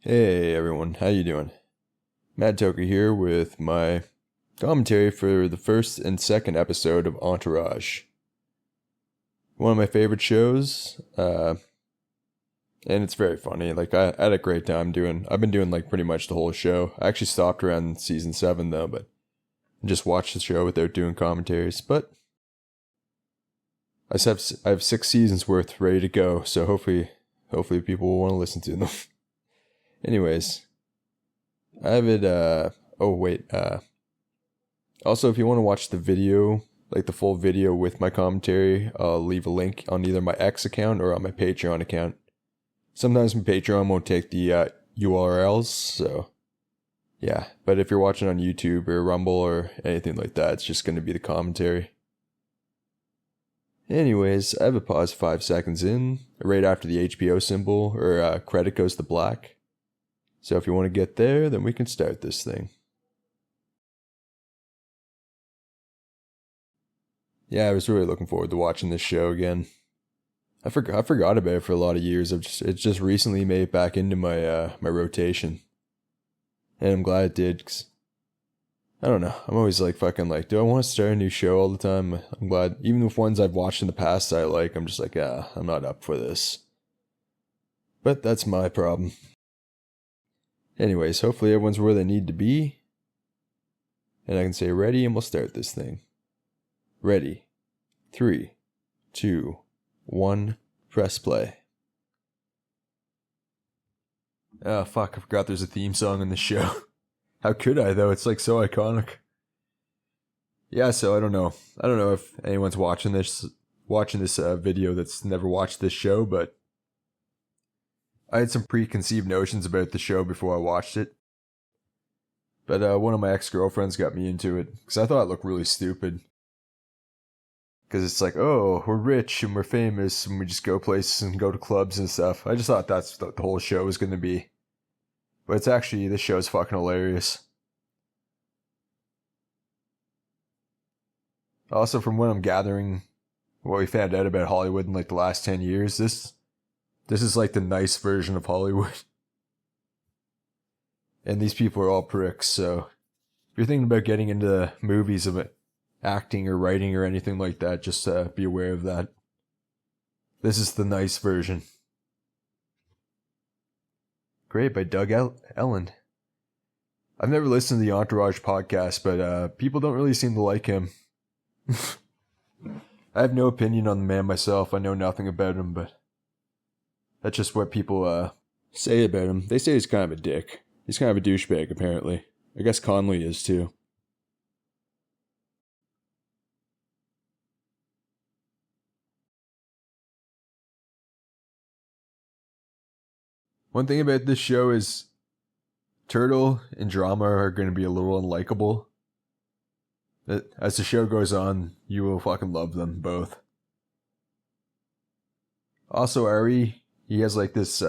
Hey everyone, how you doing? MadToker here with my commentary for the first and second episode of Entourage. One of my favorite shows, and it's very funny. I had a great time I've been doing pretty much the whole show. I actually stopped around season 7 though, but just watched the show without doing commentaries. But I have 6 seasons worth ready to go, so hopefully people will want to listen to them. Anyways, I have it, also if you want to watch the video, the full video with my commentary, I'll leave a link on either my X account or on my Patreon account. Sometimes my Patreon won't take the URLs, so yeah. But if you're watching on YouTube or Rumble or anything like that, it's just going to be the commentary. Anyways, I have a pause 5 seconds in, right after the HBO symbol or credit goes to black. So if you want to get there, then we can start this thing. Yeah, I was really looking forward to watching this show again. I forgot about it for a lot of years. It's just recently made it back into my my rotation, and I'm glad it did. 'Cause I don't know. I'm always do I want to start a new show all the time? I'm glad, even with ones I've watched in the past that I like. I'm just I'm not up for this. But that's my problem. Anyways, hopefully everyone's where they need to be, and I can say ready, and we'll start this thing. Ready. 3, 2, 1, press play. Oh fuck, I forgot there's a theme song in the show. How could I though? It's so iconic. Yeah, so I don't know. I don't know if anyone's watching this video that's never watched this show, but I had some preconceived notions about the show before I watched it. But one of my ex-girlfriends got me into it because I thought it looked really stupid. Because it's oh, we're rich and we're famous and we just go places and go to clubs and stuff. I just thought that's what the whole show was going to be. But it's actually, this show's fucking hilarious. Also, from what I'm gathering, what we found out about Hollywood in the last 10 years, this is the nice version of Hollywood. And these people are all pricks, so if you're thinking about getting into movies of it, acting or writing or anything like that, just be aware of that. This is the nice version. Great, by Doug Ellen. I've never listened to the Entourage podcast, but people don't really seem to like him. I have no opinion on the man myself. I know nothing about him, but that's just what people say about him. They say he's kind of a dick. He's kind of a douchebag, apparently. I guess Conley is too. One thing about this show is Turtle and Drama are going to be a little unlikable. As the show goes on, you will fucking love them both. Also, Ari, he has this,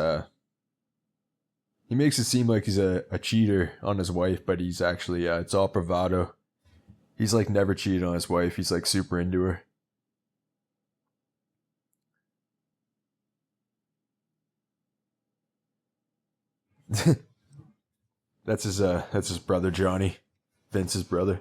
he makes it seem like he's a cheater on his wife, but he's actually, it's all bravado. He's never cheated on his wife. He's super into her. That's his brother Johnny, Vince's brother.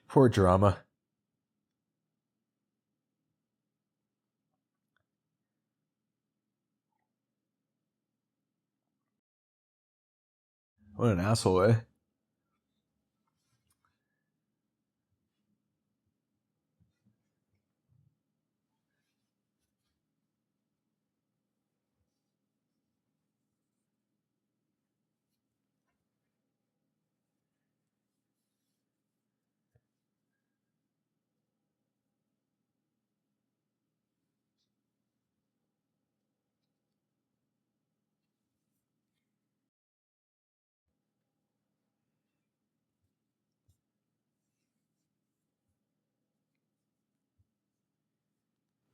Poor Drama. What an asshole, eh?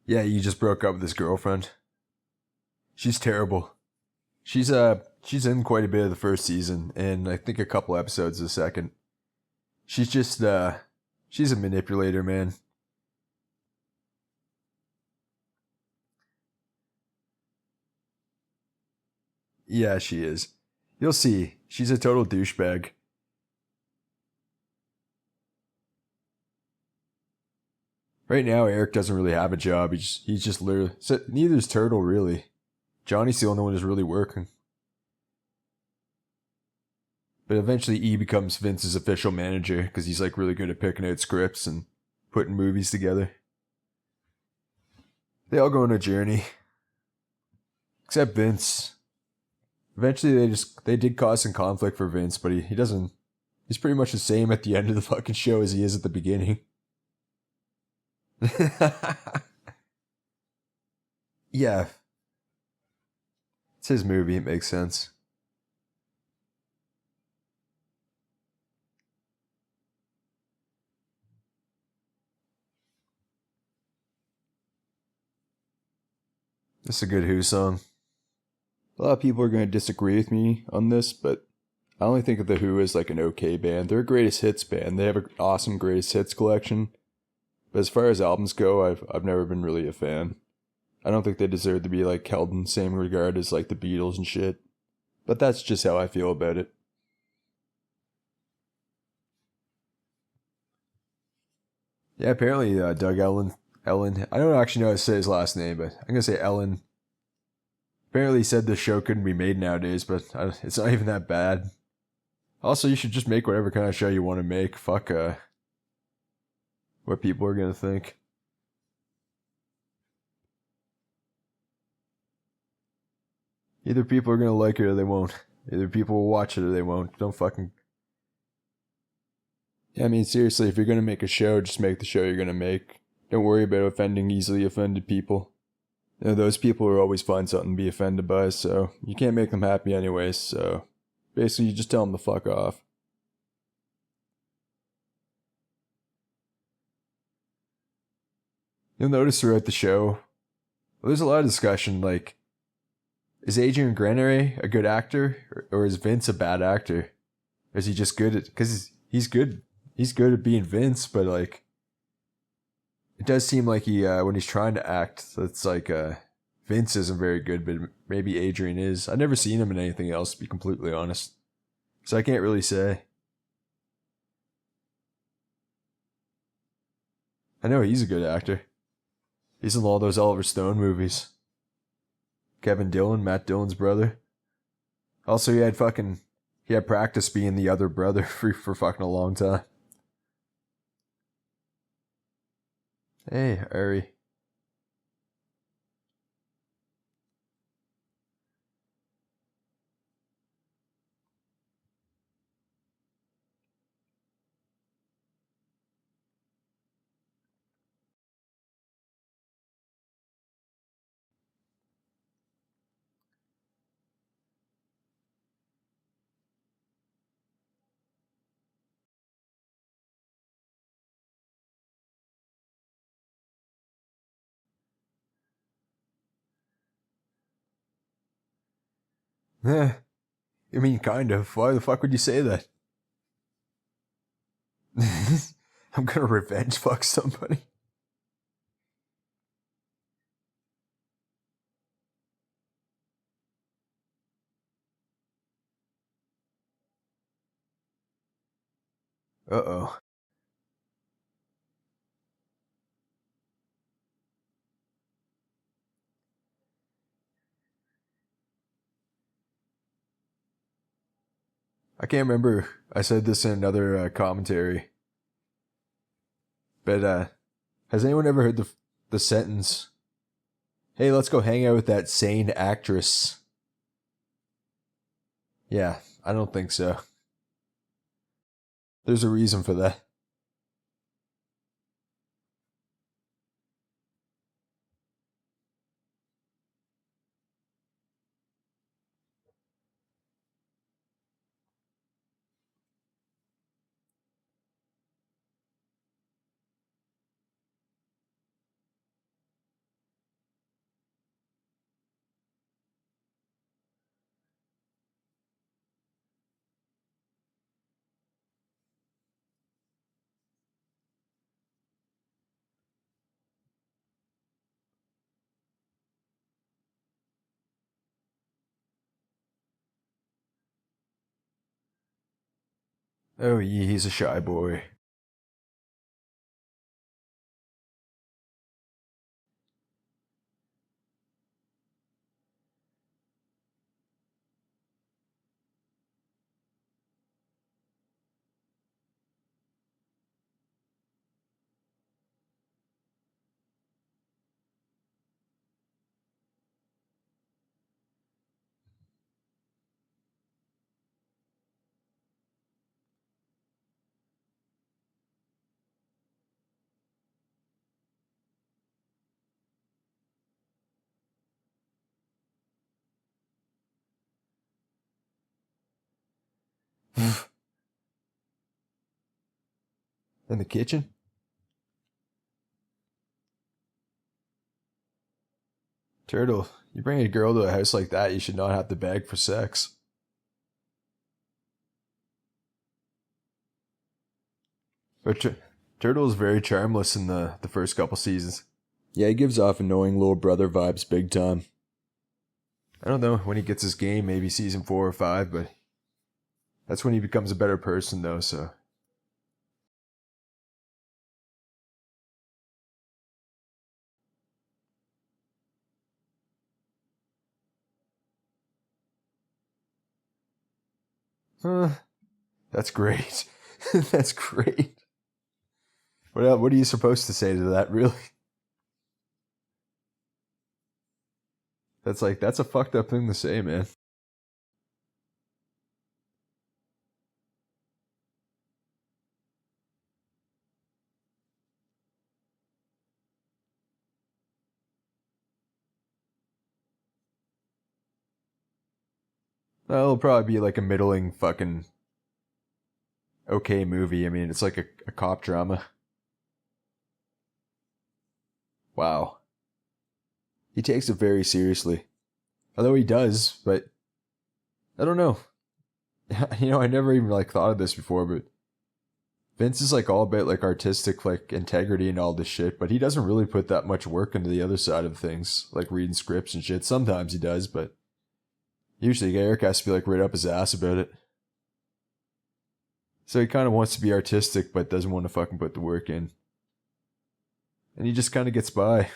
Yeah, you just broke up with his girlfriend. She's terrible. She's in quite a bit of the first season, and I think a couple episodes of the second. She's just she's a manipulator, man. Yeah, she is. You'll see. She's a total douchebag. Right now, Eric doesn't really have a job. He's just literally. So neither's Turtle, really. Johnny's the only one who's really working. But eventually, E becomes Vince's official manager because he's like really good at picking out scripts and putting movies together. They all go on a journey. Except Vince. Eventually, they did cause some conflict for Vince, but he doesn't. He's pretty much the same at the end of the fucking show as he is at the beginning. Yeah. It's his movie, it makes sense. It's a good Who song. A lot of people are going to disagree with me on this, but I only think of The Who as like an okay band. They're a greatest hits band. They have an awesome greatest hits collection. But as far as albums go, I've never been really a fan. I don't think they deserve to be like held in the same regard as like the Beatles and shit. But that's just how I feel about it. Yeah, apparently Doug Ellen, I don't actually know how to say his last name, but I'm gonna say Ellen. Apparently he said the show couldn't be made nowadays, but it's not even that bad. Also, you should just make whatever kind of show you want to make. Fuck what people are gonna think. Either people are gonna like it or they won't. Either people will watch it or they won't. Don't fucking. Yeah, I mean, seriously, if you're gonna make a show, just make the show you're gonna make. Don't worry about offending easily offended people. You know, those people will always find something to be offended by, so you can't make them happy anyways, so basically you just tell them to fuck off. You'll notice throughout the show, well, there's a lot of discussion, like, is Adrian Grenier a good actor, or is Vince a bad actor? Or is he just good at, because he's good at being Vince, but like, it does seem like he, when he's trying to act, it's like, Vince isn't very good, but maybe Adrian is. I've never seen him in anything else, to be completely honest. So I can't really say. I know he's a good actor. He's in all those Oliver Stone movies. Kevin Dillon, Matt Dillon's brother. Also, he had practice being the other brother for fucking a long time. Hey, Ari. Eh, I mean, kind of. Why the fuck would you say that? I'm gonna revenge fuck somebody. Uh-oh. I can't remember. I said this in another commentary. But has anyone ever heard the sentence, "Hey, let's go hang out with that sane actress"? Yeah, I don't think so. There's a reason for that. Oh, yeah, he's a shy boy. In the kitchen? Turtle, you bring a girl to a house like that, you should not have to beg for sex. But Turtle is very charmless in the first couple seasons. Yeah, he gives off annoying little brother vibes big time. I don't know when he gets his game, maybe season 4 or 5, but that's when he becomes a better person, though, so. That's great. That's great. What are you supposed to say to that, really? That's a fucked up thing to say, man. Well, it'll probably be like a middling fucking okay movie. I mean, it's like a cop drama. Wow. He takes it very seriously. Although he does, but I don't know. You know, I never even like thought of this before, but Vince is like all about like artistic like integrity and all this shit, but he doesn't really put that much work into the other side of things, like reading scripts and shit. Sometimes he does, but usually Eric has to be like right up his ass about it. So he kind of wants to be artistic, but doesn't want to fucking put the work in. And he just kind of gets by.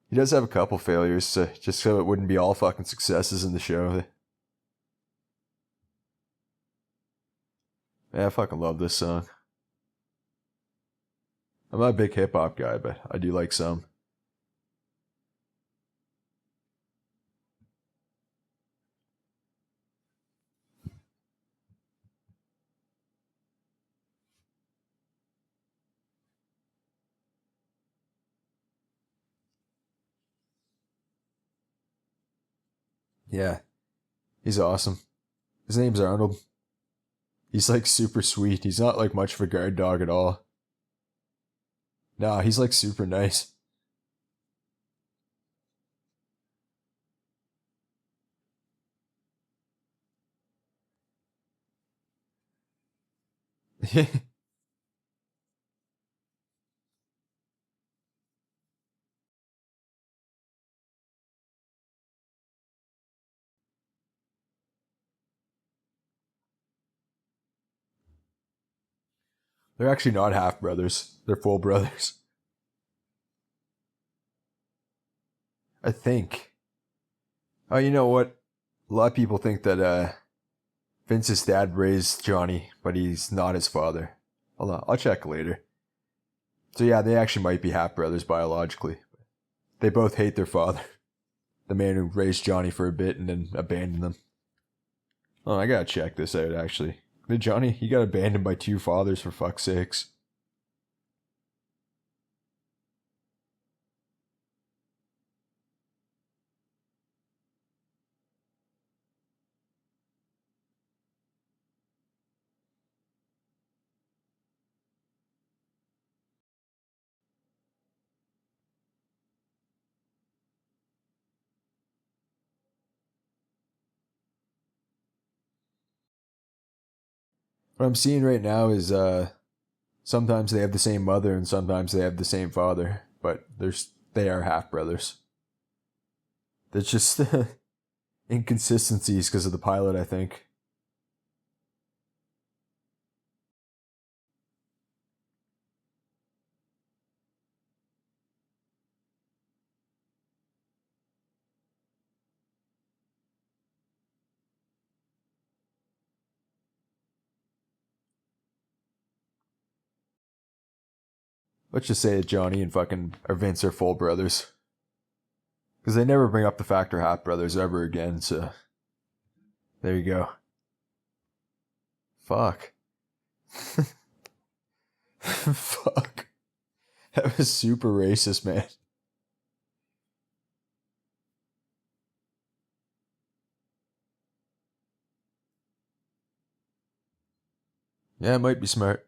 He does have a couple failures, so just so it wouldn't be all fucking successes in the show. Yeah, I fucking love this song. I'm not a big hip hop guy, but I do like some. Yeah, he's awesome. His name's Arnold. He's like super sweet. He's not like much of a guard dog at all. Nah, he's like super nice. They're actually not half brothers. They're full brothers. I think. Oh, you know what? A lot of people think that Vince's dad raised Johnny, but he's not his father. Hold on, I'll check later. So yeah, they actually might be half brothers biologically. They both hate their father, the man who raised Johnny for a bit and then abandoned them. Oh, I gotta check this out actually. Did Johnny? He got abandoned by 2 fathers for fuck's sakes. What I'm seeing right now is sometimes they have the same mother and sometimes they have the same father, but they are half brothers. There's just inconsistencies because of the pilot, I think. let's just say that Johnny and fucking or Vince are full brothers. Because they never bring up the fact they're half brothers ever again, so there you go. Fuck. Fuck. That was super racist, man. Yeah, it might be smart.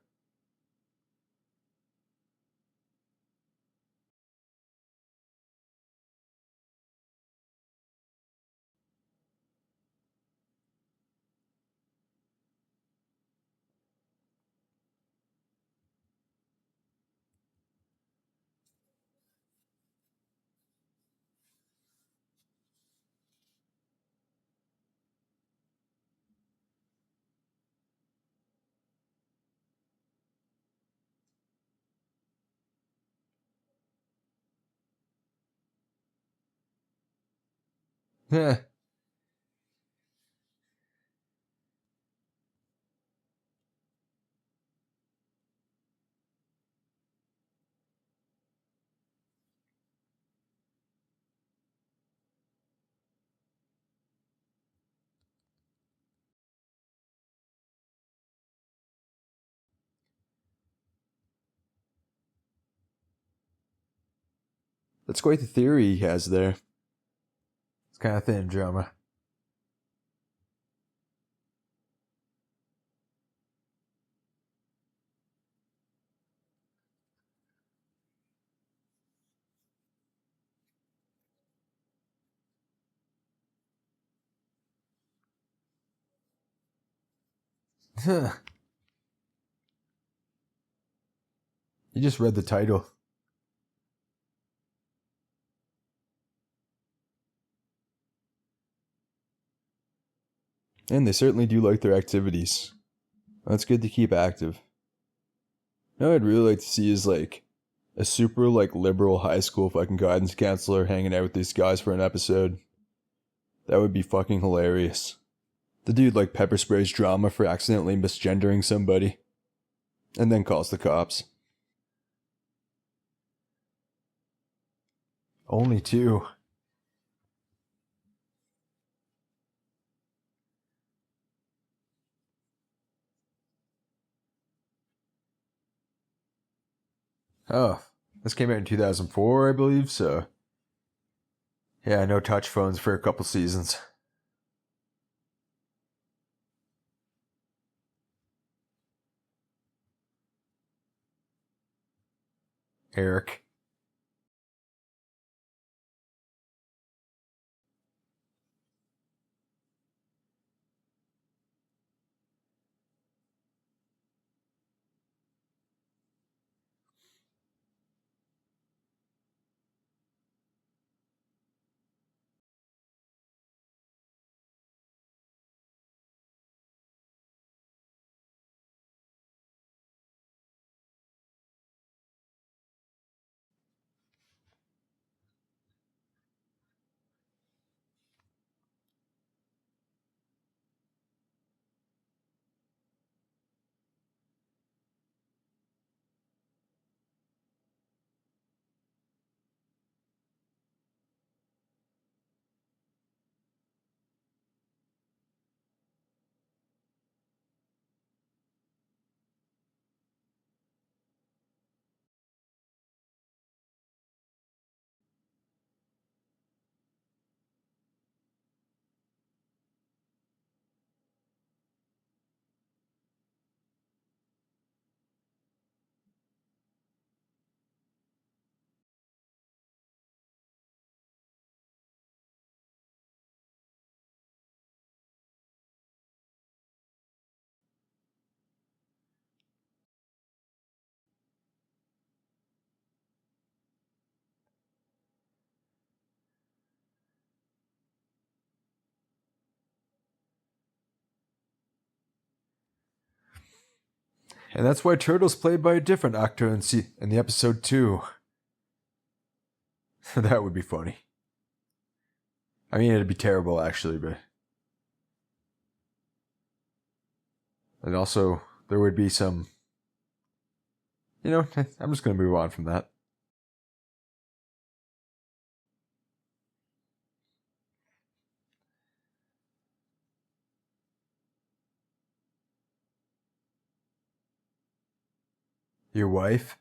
Yeah. That's quite the theory he has there. It's kind of thin drama. You just read the title. And they certainly do like their activities. That's good to keep active. Now I'd really like to see is like a super like liberal high school fucking guidance counselor hanging out with these guys for an episode. That would be fucking hilarious. The dude like pepper sprays drama for accidentally misgendering somebody. And then calls the cops. Only two. Oh, this came out in 2004, I believe, so... Yeah, no touch phones for a couple seasons. Eric. And that's why Turtle's played by a different actor in the episode 2. That would be funny. I mean, it'd be terrible, actually, but... And also, there would be some... You know, I'm just gonna move on from that. Your wife?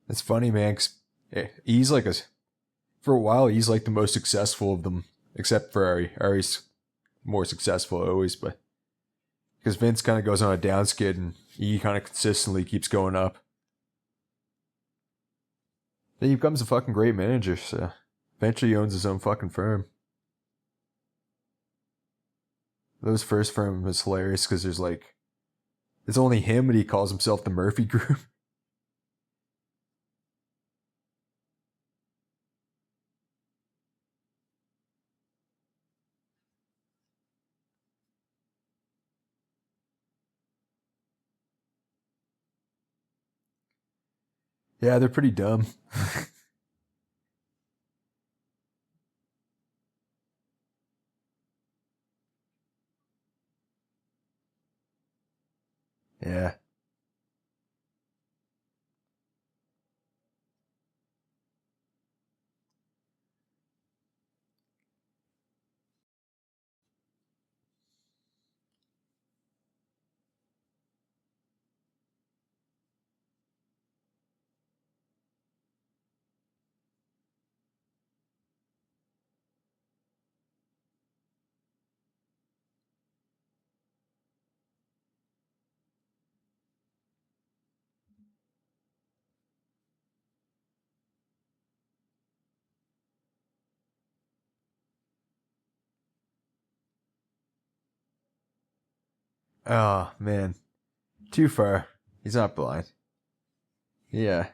It's funny, man. 'Cause he's like for a while, he's like the most successful of them, except for Ari. Ari's more successful always, but because Vince kind of goes on a downskid and he kind of consistently keeps going up. Then he becomes a fucking great manager, so eventually he owns his own fucking firm. Those first firm was hilarious because there's like, it's only him and he calls himself the Murphy Group. Yeah, they're pretty dumb. Yeah. Oh, man. Too far. He's not blind. Yeah.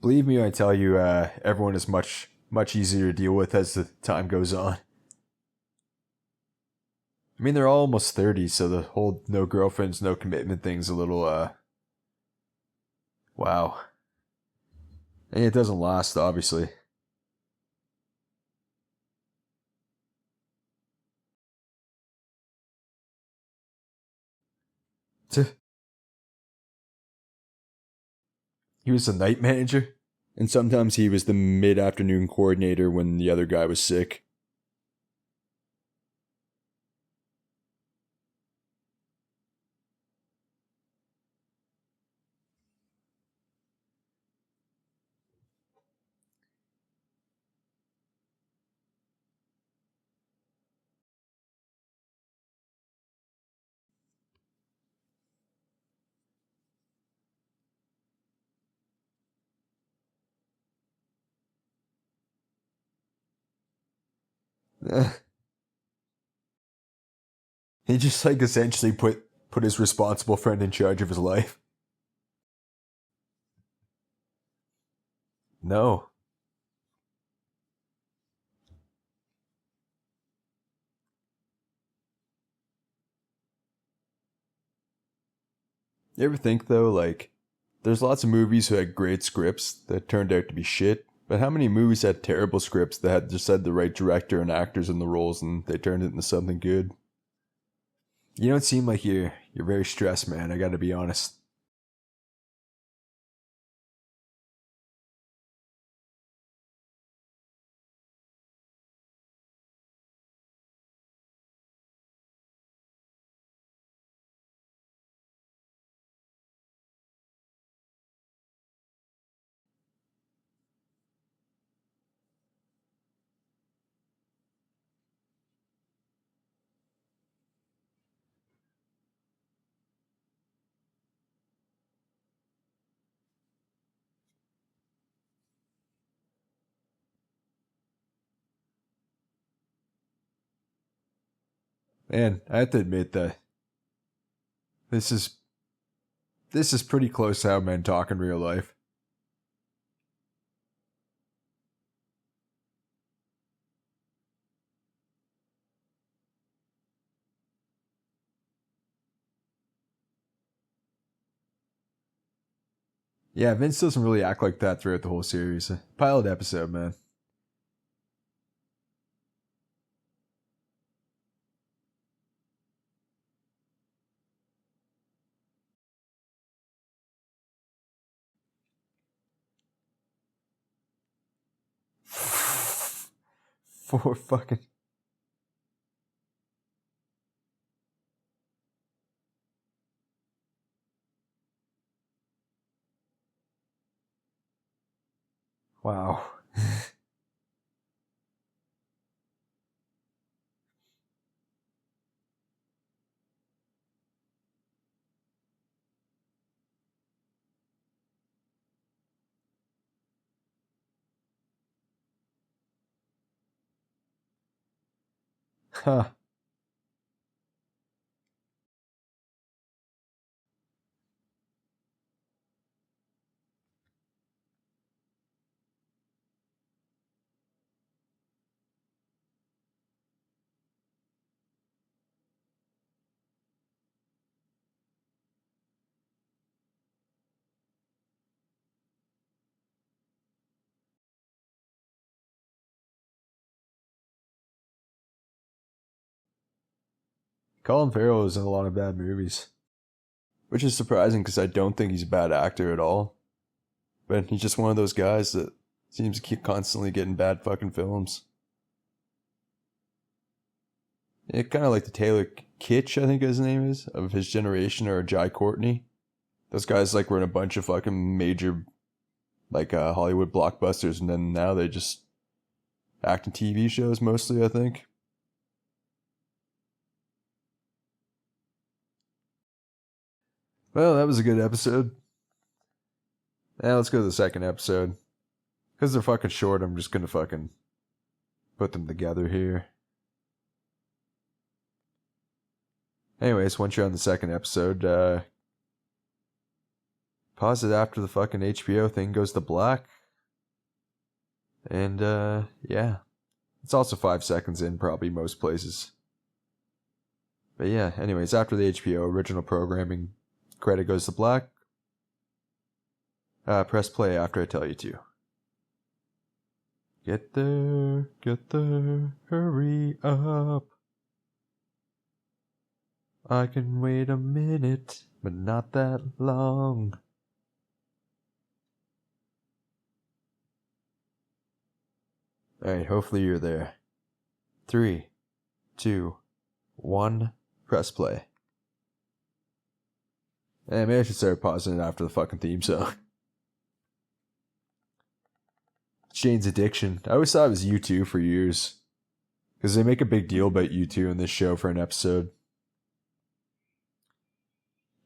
Believe me when I tell you, everyone is much easier to deal with as the time goes on. I mean, they're all almost 30, so the whole no girlfriends, no commitment thing's a little, wow. And it doesn't last, obviously. He was the night manager, and sometimes he was the mid afternoon coordinator when the other guy was sick. He just like essentially put his responsible friend in charge of his life. No. You ever think though, like, there's lots of movies who had great scripts that turned out to be shit, but how many movies had terrible scripts that had just had the right director and actors in the roles and they turned it into something good? You don't seem like you're very stressed, man, I gotta be honest. Man, I have to admit that this is pretty close to how men talk in real life. Yeah, Vince doesn't really act like that throughout the whole series. Pilot episode, man. For fucking. Wow. Huh. Colin Farrell is in a lot of bad movies. Which is surprising because I don't think he's a bad actor at all. But he's just one of those guys that seems to keep constantly getting bad fucking films. Yeah, kind of like the Taylor Kitsch, I think his name is, of his generation, or Jai Courtney. Those guys like were in a bunch of fucking major, like Hollywood blockbusters, and then now they just act in TV shows mostly, I think. Well, that was a good episode. Yeah, let's go to the second episode. Because they're fucking short, I'm just gonna fucking put them together here. Anyways, once you're on the second episode, pause it after the fucking HBO thing goes to black. And, yeah. It's also 5 seconds in, probably most places. But yeah, anyways, after the HBO original programming credit goes to black, press play after I tell you to. Get there, hurry up. I can wait a minute, but not that long. Alright, hopefully you're there. 3, 2, 1, press play. And maybe I should start pausing it after the fucking theme song. Shane's addiction. I always thought it was U2 for years. Because they make a big deal about U2 in this show for an episode.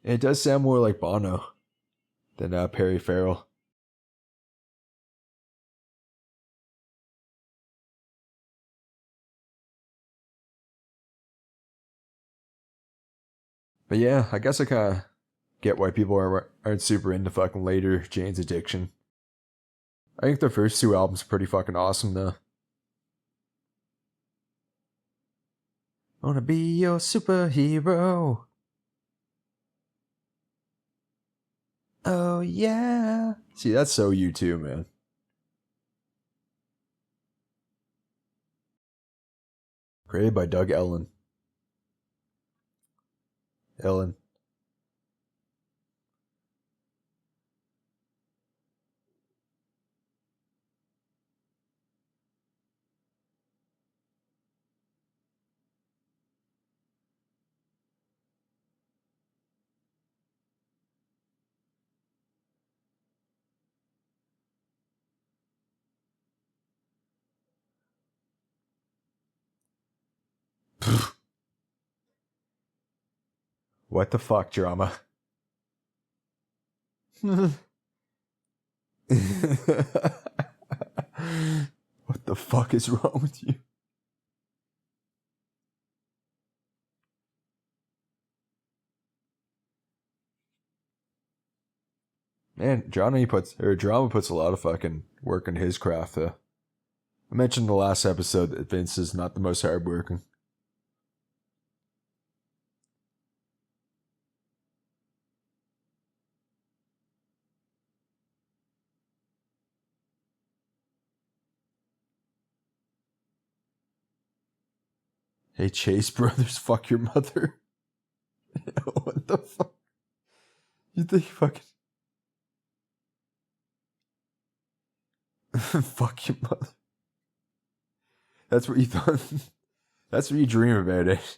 And it does sound more like Bono than Perry Farrell. But yeah, I guess I kind of get why people aren't super into fucking later Jane's Addiction. I think the first two albums are pretty fucking awesome though. Wanna be your superhero. Oh yeah. See, that's so you too, man. Created by Doug Ellen. Ellen. What the fuck, drama? What the fuck is wrong with you? Man, drama puts a lot of fucking work in his craft though. I mentioned in the last episode that Vince is not the most hardworking. Hey Chase Brothers, fuck your mother. What the fuck? You think fucking fuck your mother? That's what you thought. That's what you dream about it.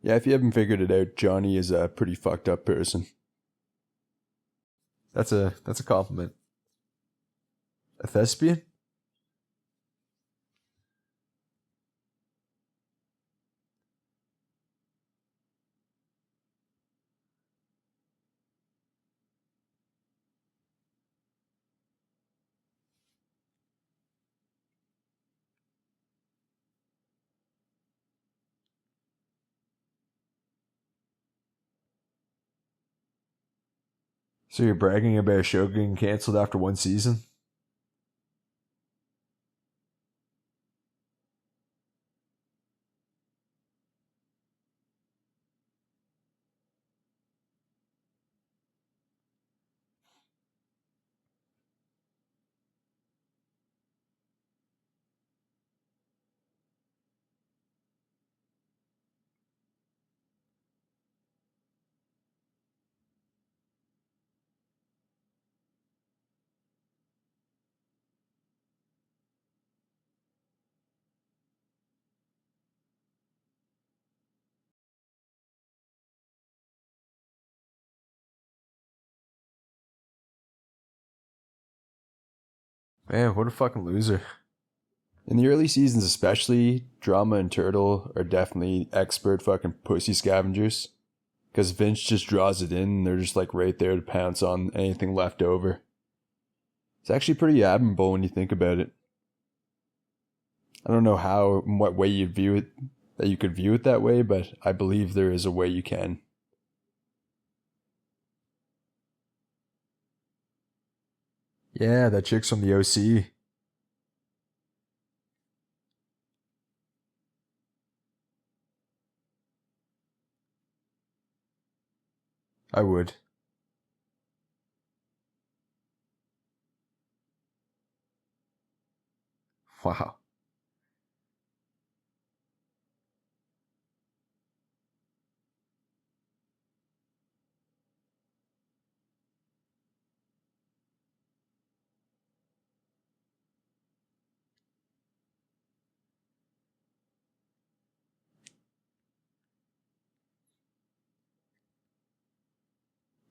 Yeah, if you haven't figured it out, Johnny is a pretty fucked up person. That's a compliment. A thespian? So you're bragging about a show getting cancelled after one season? Man, what a fucking loser. In the early seasons especially, Drama and Turtle are definitely expert fucking pussy scavengers. Because Vince just draws it in and they're just like right there to pounce on anything left over. It's actually pretty admirable when you think about it. I don't know how, in what way you view it, that you could view it that way, but I believe there is a way you can. Yeah, that chick's from the OC. I would. Wow.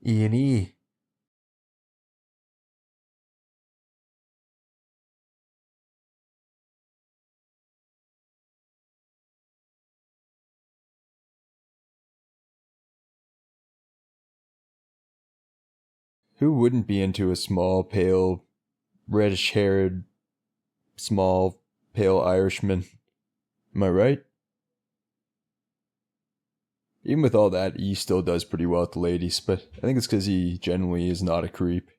E&E. Who wouldn't be into a small, pale, reddish-haired, small, pale Irishman? Am I right? Even with all that, he still does pretty well with the ladies, but I think it's because he generally is not a creep.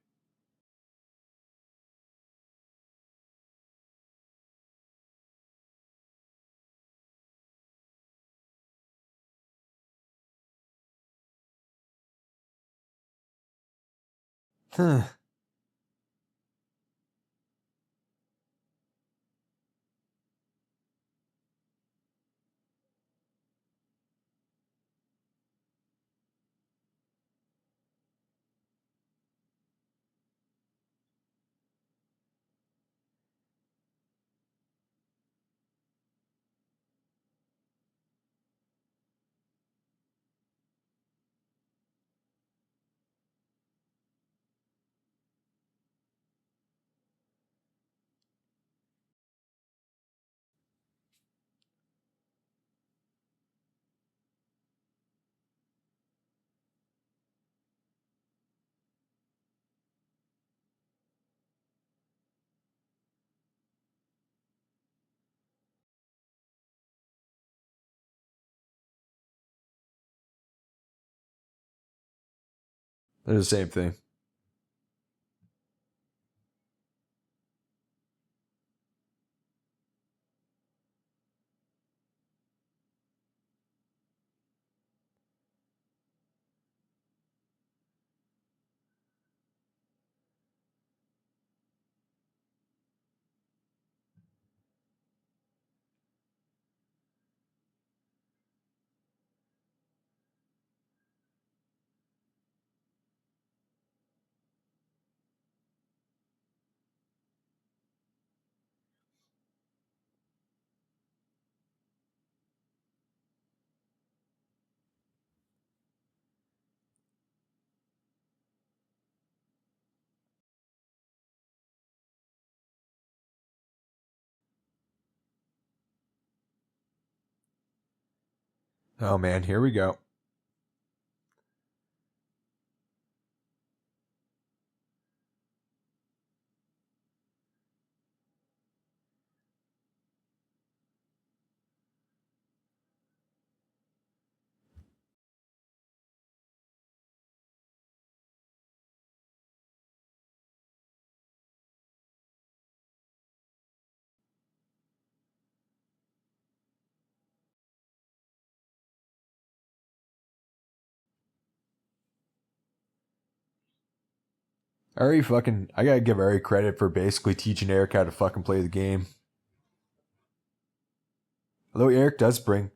Huh. They're the same thing. Oh man, here we go. I gotta give Ari credit for basically teaching Eric how to fucking play the game. Although Eric does bring.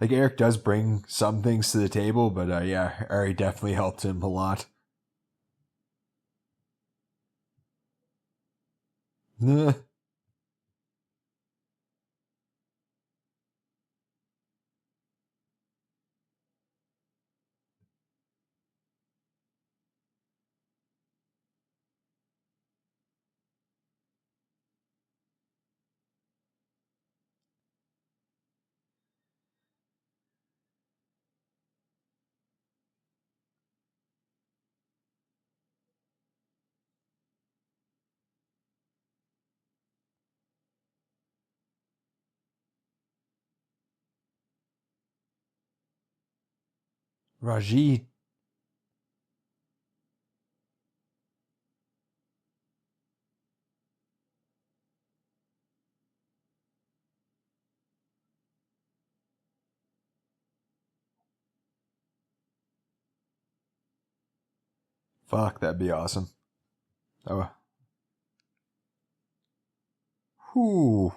Like, Eric does bring some things to the table, but yeah, Ari definitely helped him a lot. Raji. Fuck, that'd be awesome. Oh. Whew.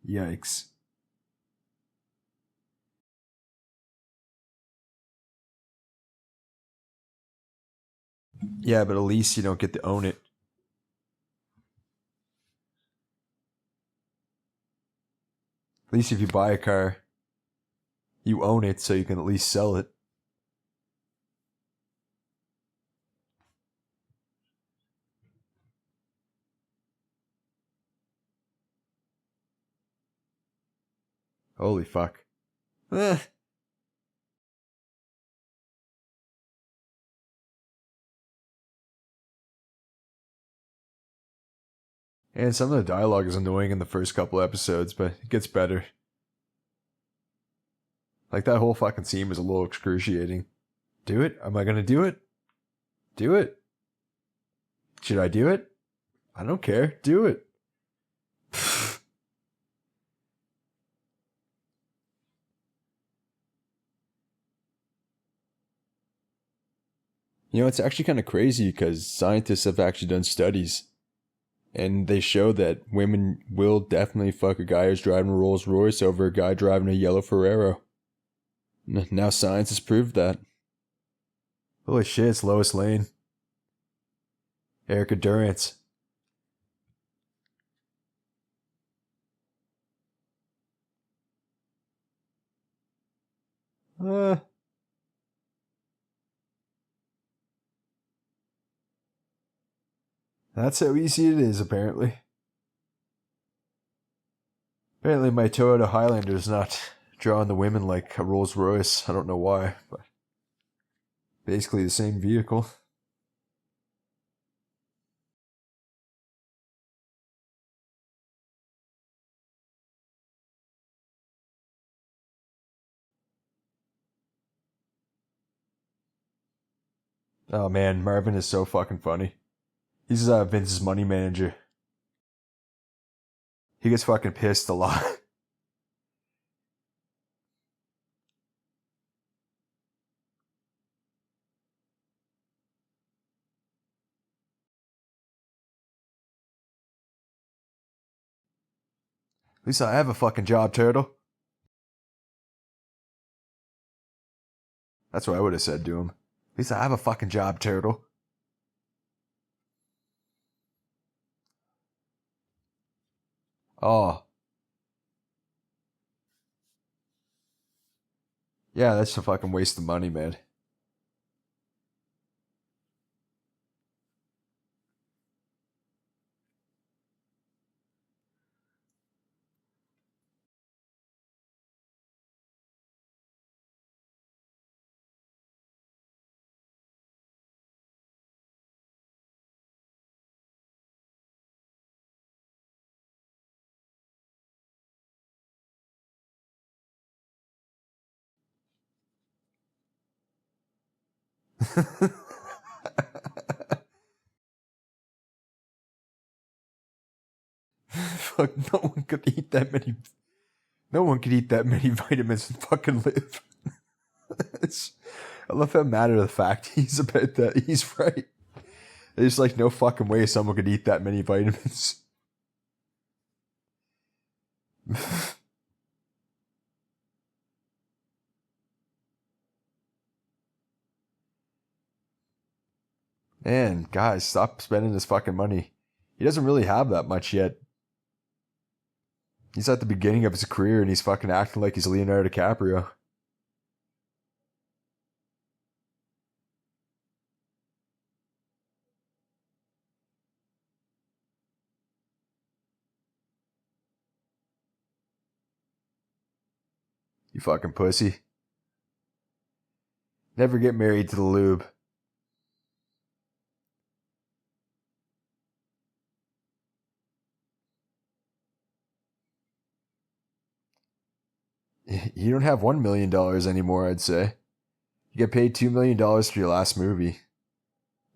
Yikes. Yeah, but at least you don't get to own it. At least if you buy a car, you own it so you can at least sell it. Holy fuck. Eh. And some of the dialogue is annoying in the first couple episodes, but it gets better. Like, that whole fucking scene was a little excruciating. Do it? Am I gonna do it? Do it? Should I do it? I don't care. Do it. You know, it's actually kind of crazy because scientists have actually done studies. And they show that women will definitely fuck a guy who's driving a Rolls Royce over a guy driving a yellow Ferrero. Now science has proved that. Holy shit, it's Lois Lane. Erica Durance. That's how easy it is, apparently. Apparently my Toyota Highlander is not drawing the women like a Rolls Royce. I don't know why, but basically the same vehicle. Oh man, Marvin is so fucking funny. He's Vince's money manager. He gets fucking pissed a lot. At least I have a fucking job, turtle. That's what I would have said to him. At least I have a fucking job, turtle. Oh. Yeah, that's a fucking waste of money, man. Fuck, no one could eat that many. No one could eat that many vitamins and fucking live. I love how matter of the fact he's about that. He's right. There's like no fucking way someone could eat that many vitamins. Man, guys, stop spending this fucking money. He doesn't really have that much yet. He's at the beginning of his career and he's fucking acting like he's Leonardo DiCaprio. You fucking pussy. Never get married to the lube. You don't have $1 million anymore, I'd say. You get paid $2 million for your last movie.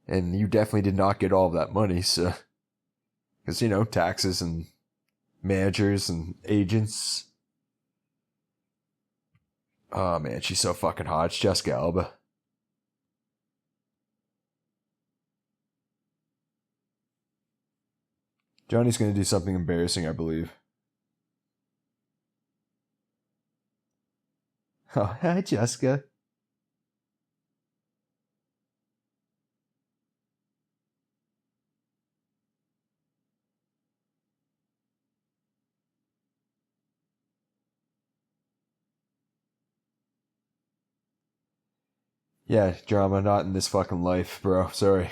And you definitely did not get all of that money, so. Because, you know, taxes and managers and agents. Oh man, she's so fucking hot. It's Jessica Alba. Johnny's gonna do something embarrassing, I believe. Oh, hi, Jessica. Yeah, drama, not in this fucking life, bro. Sorry.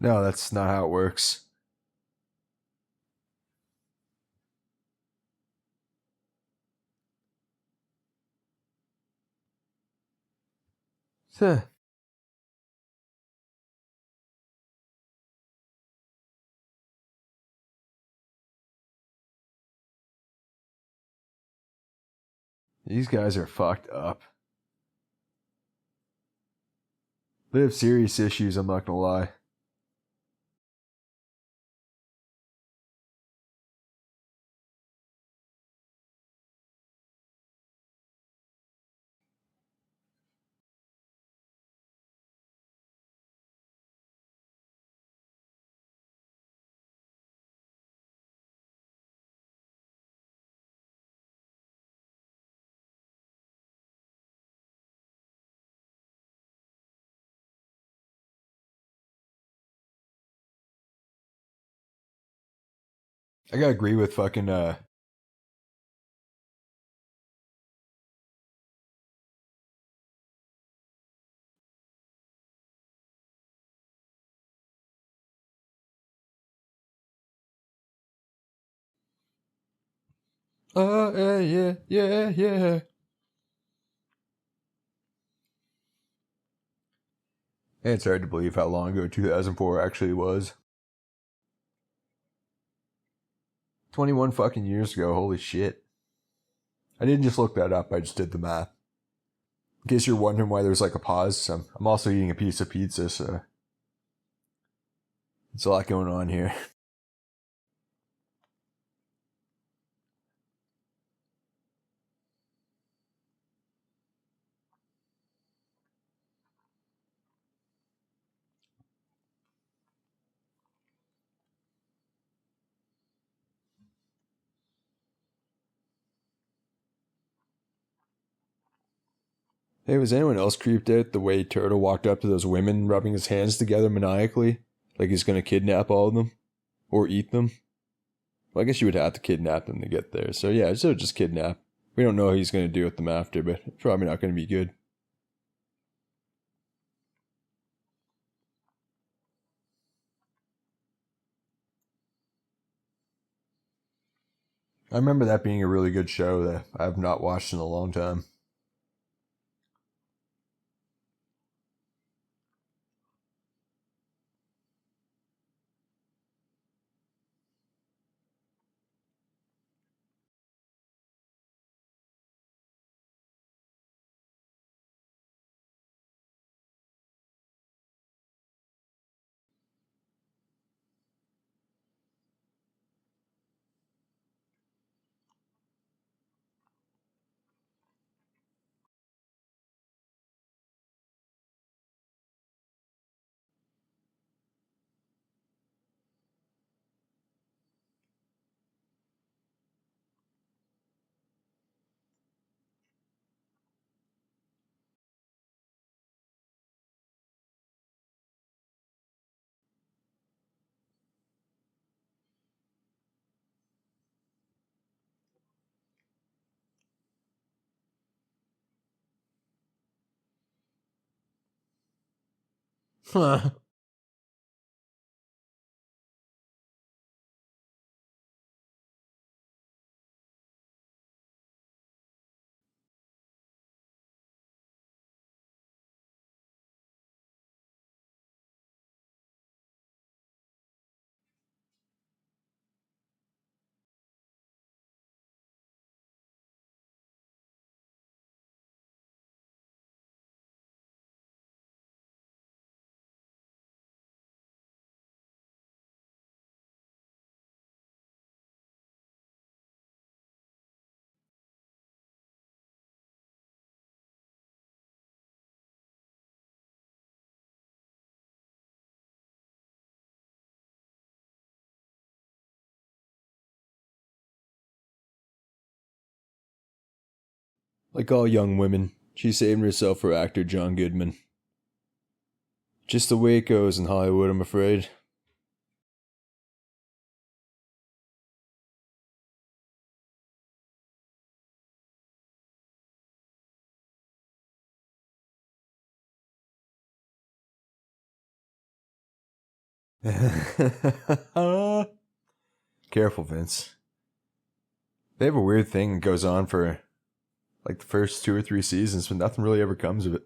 No, that's not how it works. Huh. These guys are fucked up. They have serious issues, I'm not gonna lie. I gotta agree with fucking yeah. And it's hard to believe how long ago 2004 actually was. 21 fucking years ago, holy shit. I didn't just look that up, I just did the math. In case you're wondering why there's like a pause, I'm also eating a piece of pizza, so there's a lot going on here. Hey, was anyone else creeped out the way Turtle walked up to those women rubbing his hands together maniacally? Like he's gonna kidnap all of them? Or eat them? Well, I guess you would have to kidnap them to get there. So yeah, so just kidnap. We don't know what he's gonna do with them after, but it's probably not gonna be good. I remember that being a really good show that I have not watched in a long time. Huh. Like all young women, she's saving herself for actor John Goodman. Just the way it goes in Hollywood, I'm afraid. Careful, Vince. They have a weird thing that goes on for like the first 2 or 3 seasons, but nothing really ever comes of it.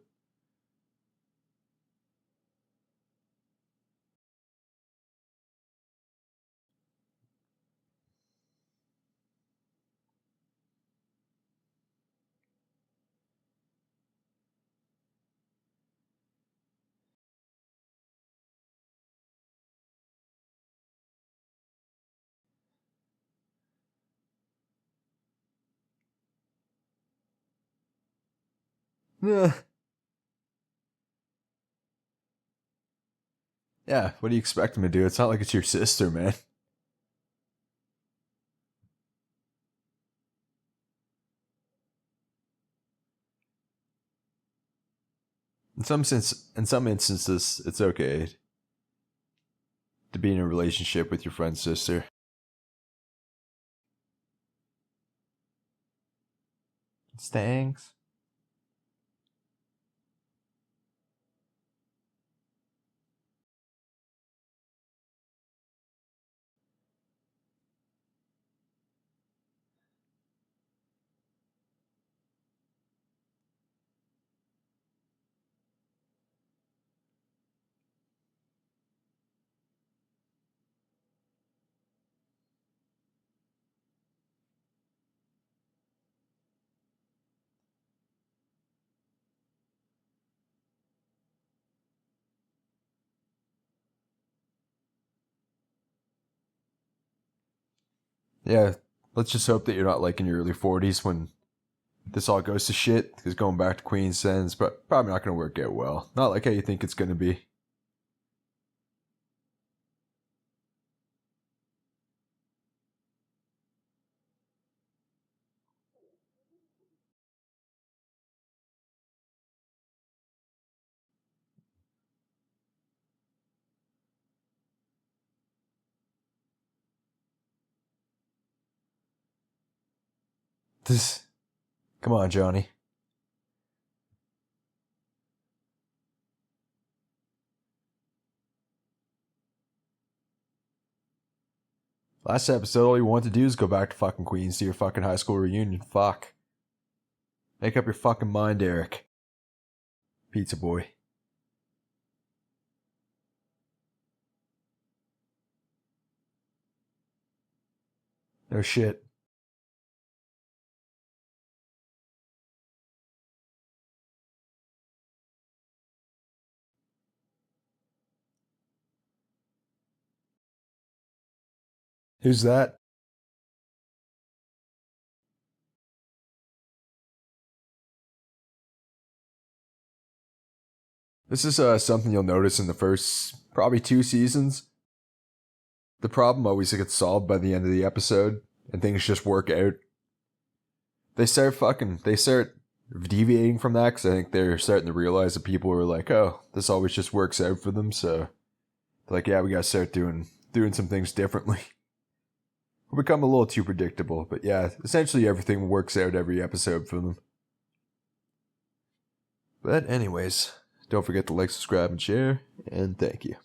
Yeah, what do you expect him to do? It's not like it's your sister, man. In some instances, it's okay to be in a relationship with your friend's sister. Thanks. Yeah, let's just hope that you're not like in your early 40s when this all goes to shit, because going back to Queen's Sins, but probably not going to work out well. Not like how you think it's going to be. This, come on, Johnny. Last episode, all you want to do is go back to fucking Queens to your fucking high school reunion. Fuck. Make up your fucking mind, Eric. Pizza boy. No shit. Who's that? This is something you'll notice in the first probably 2 seasons. The problem always gets solved by the end of the episode, and things just work out. They start deviating from that, because I think they're starting to realize that people are like, oh, this always just works out for them, so they're like, yeah, we gotta start doing some things differently. We become a little too predictable, but yeah, essentially everything works out every episode for them. But anyways, don't forget to like, subscribe, and share, and thank you.